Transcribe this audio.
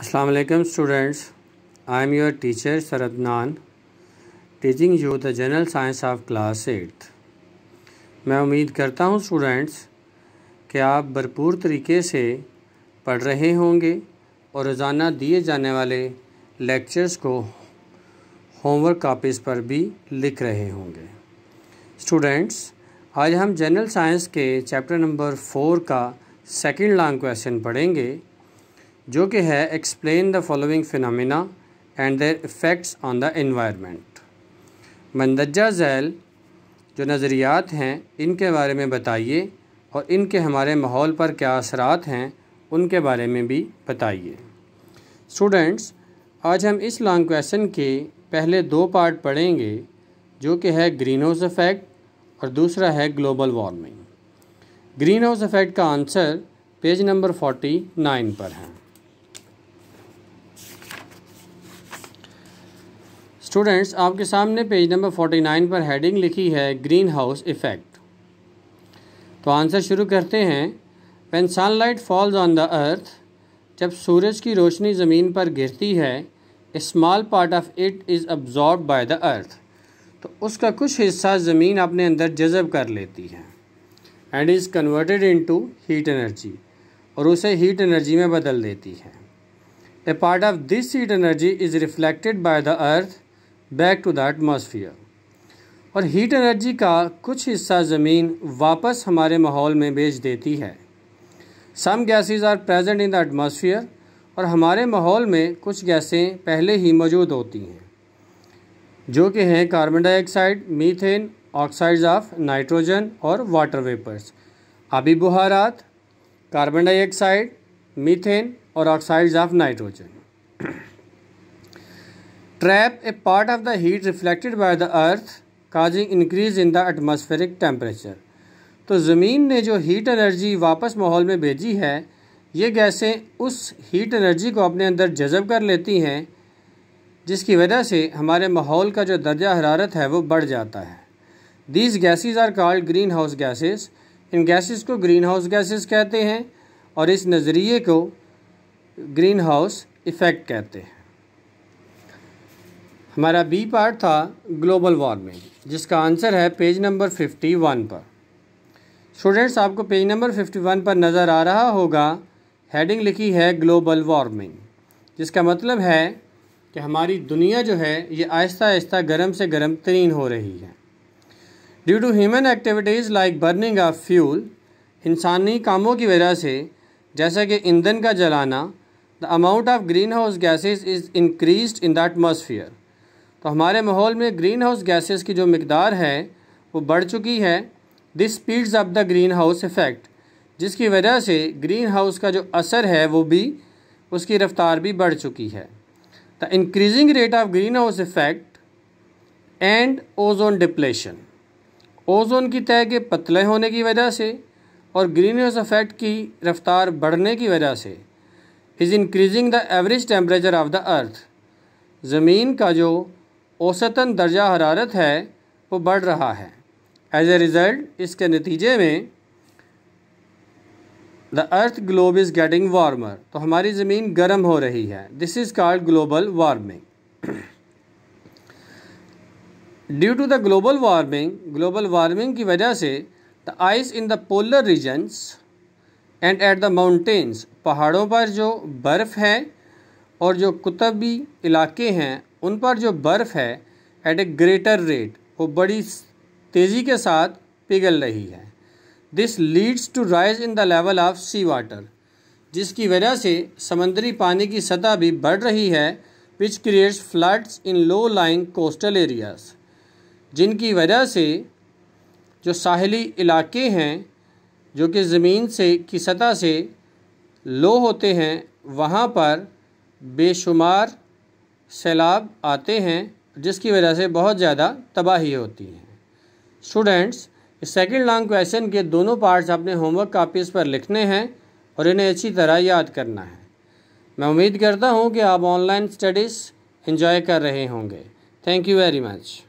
Assalamu alaikum students. I am your teacher Sir Adnan, teaching you the general science of class 8th. मैं उम्मीद करता हूँ students कि आप भरपूर तरीके से पढ़ रहे होंगे और रोज़ाना दिए जाने वाले लेक्चर्स को होमवर्क कॉपीज़ पर भी लिख रहे होंगे। स्टूडेंट्स, आज हम जनरल साइंस के चैप्टर नंबर 4 का सेकंड लॉन्ग क्वेश्चन पढ़ेंगे, जो कि है explain the following phenomena and their effects on the environment. मंदरजा झैल जो नज़रियात हैं इनके बारे में बताइए और इनके हमारे माहौल पर क्या असरात हैं उनके बारे में भी बताइए। स्टूडेंट्स, आज हम इस लॉन्ग क्वेश्चन के पहले 2 पार्ट पढ़ेंगे, जो कि है ग्रीन हाउस इफ़ेक्ट और दूसरा है global warming. Green house effect का आंसर पेज नंबर 49 पर है। स्टूडेंट्स, आपके सामने पेज नंबर 49 पर हेडिंग लिखी है ग्रीन हाउस इफ़ेक्ट। तो आंसर शुरू करते हैं। When sunlight falls on the earth, जब सूरज की रोशनी ज़मीन पर गिरती है, a small part of it is absorb by the earth, तो उसका कुछ हिस्सा ज़मीन अपने अंदर जज़ब कर लेती है and is converted into heat energy, और उसे हीट एनर्जी में बदल देती है। A part of this heat energy is reflected by the earth back to the atmosphere, और हीट एनर्जी का कुछ हिस्सा ज़मीन वापस हमारे माहौल में भेज देती है। Some gases are present in the atmosphere, और हमारे माहौल में कुछ गैसें पहले ही मौजूद होती हैं, जो कि हैं carbon dioxide, methane, oxides of nitrogen और वाटर वेपर्स। आबी बुहारात, कार्बन डाइऑक्साइड, मीथेन और oxides of nitrogen trap A part of the heat reflected by the earth causing increase in the atmospheric temperature. तो ज़मीन ने जो हीट एनर्जी वापस माहौल में भेजी है, ये गैसें उस हीट एनर्जी को अपने अंदर जज़ब कर लेती हैं, जिसकी वजह से हमारे माहौल का जो दर्जा हरारत है वो बढ़ जाता है। These gases are called greenhouse gases. इन गैसेज को ग्रीन हाउस गैसेज कहते हैं और इस नज़रिए को ग्रीन हाउस इफ़ेक्ट कहते हैं। हमारा बी पार्ट था ग्लोबल वार्मिंग, जिसका आंसर है पेज नंबर 51 पर। स्टूडेंट्स, आपको पेज नंबर 51 पर नज़र आ रहा होगा, हेडिंग लिखी है ग्लोबल वार्मिंग, जिसका मतलब है कि हमारी दुनिया जो है ये आहिस्ता आहिस्ता गर्म से गर्म तरीन हो रही है। Due to human activities like burning of fuel, इंसानी कामों की वजह से जैसा कि ईंधन का जलाना, the amount of green house gases is increased in the atmosphere. तो हमारे माहौल में ग्रीन हाउस गैसेस की जो मिकदार है वो बढ़ चुकी है। This speeds up the green house effect, जिसकी वजह से ग्रीन हाउस का जो असर है वो भी, उसकी रफ्तार भी बढ़ चुकी है। The increasing rate of green house effect and ozone depletion, ozone की तह के पतले होने की वजह से और ग्रीन हाउस इफ़ेक्ट की रफ्तार बढ़ने की वजह से, is increasing the average temperature of the earth, ज़मीन का जो औसतन दर्जा हरारत है वो बढ़ रहा है। एज ए रिज़ल्ट, इसके नतीजे में the earth globe is getting warmer, तो हमारी ज़मीन गर्म हो रही है। This is called global warming. Due to the global warming की वजह से the ice in the polar regions and at the mountains, पहाड़ों पर जो बर्फ़ है और जो कुतबी इलाके हैं उन पर जो बर्फ़ है, एट ए ग्रेटर रेट, वो बड़ी तेज़ी के साथ पिघल रही है। This leads to rise in the level of sea water, जिसकी वजह से समंदरी पानी की सतह भी बढ़ रही है, which creates floods in low lying coastal areas, जिनकी वजह से जो साहिली इलाके हैं जो कि ज़मीन से की सतह से लो होते हैं, वहाँ पर बेशुमार सैलाब आते हैं, जिसकी वजह से बहुत ज़्यादा तबाही होती है। स्टूडेंट्स, इस सेकंड लॉन्ग क्वेश्चन के दोनों पार्ट्स अपने होमवर्क कॉपीज़ पर लिखने हैं और इन्हें अच्छी तरह याद करना है। मैं उम्मीद करता हूँ कि आप ऑनलाइन स्टडीज़ एंजॉय कर रहे होंगे। Thank you very much.